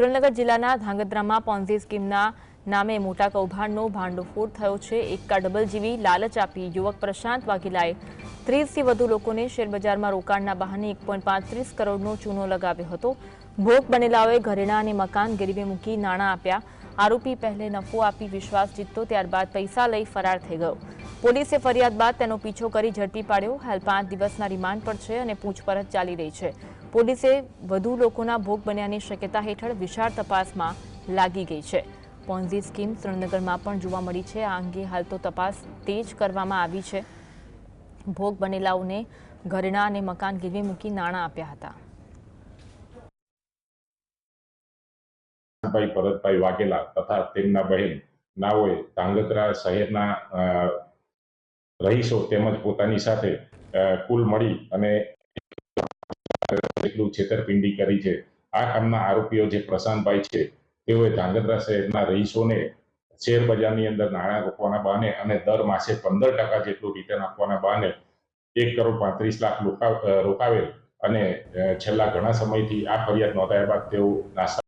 સુરેન્દ્રનગર જિલ્લાના ધાંગધ્રામાં પોન્ઝી સ્કીમના નામે મોટા કૌભાંડનો ભાંડોફોડ થયો છે। એક્કા ડબલ જેવી લાલચ આપી યુવક પ્રશાંત વાઘેલાએ 30થી વધુ લોકોને શેરબજારમાં રોકાણના બહાને 1.35 કરોડનો ચૂનો લગાવ્યો હતો। ભોગ બનેલાઓએ ઘરેણાં અને મકાન ગીરવે મૂકી નાણાં આપ્યા। આરોપી પહેલે નફો આપી વિશ્વાસ જીતતો ત્યારબાદ પૈસા લઈ ફરાર થઈ ગયો। પોલીસે ફરિયાદ બાદ તેનો પીછો કરી ઝડપી પાડ્યો। હાલ 5 દિવસના રિમાન્ડ પર છે અને પૂછપરછ ચાલી રહી છે। પોલીસે વધુ લોકોના ભોગ બન્યાની શક્યતા હેઠળ વિશાળ તપાસમાં લાગી ગઈ છે। પોન્ઝી સ્કીમ સુરેન્દ્રનગરમાં પણ જોવા મળી છે। આ અંગે હાલ તો તપાસ તેજ કરવામાં આવી છે। ભોગ બનેલાઓને ઘરેણાં અને મકાન ગીરવે મૂકી નાણાં આપ્યા હતા। ભાઈ ભરતભાઈ વાઘેલા તથા તેમના બહેન નાઓએ ધાંગધ્રા શહેરના રહીશો તેમજ પોતાની સાથે કુલ મળી અને એટલું છેતરપિંડી કરી છે। આ કામના આરોપીઓ જે પ્રશાંતભાઈ છે તેઓએ ધાંગધ્રા શહેરના રહીશોને શેર બજારની અંદર નાણાં રોકવાના બહાને અને દર માસે 15% જેટલું રિટર્ન આપવાના બહાને 1.35 કરોડ રોકાવેલ અને છેલ્લા ઘણા સમયથી આ ફરિયાદ નોંધાયા બાદ તેઓ નાસ્તા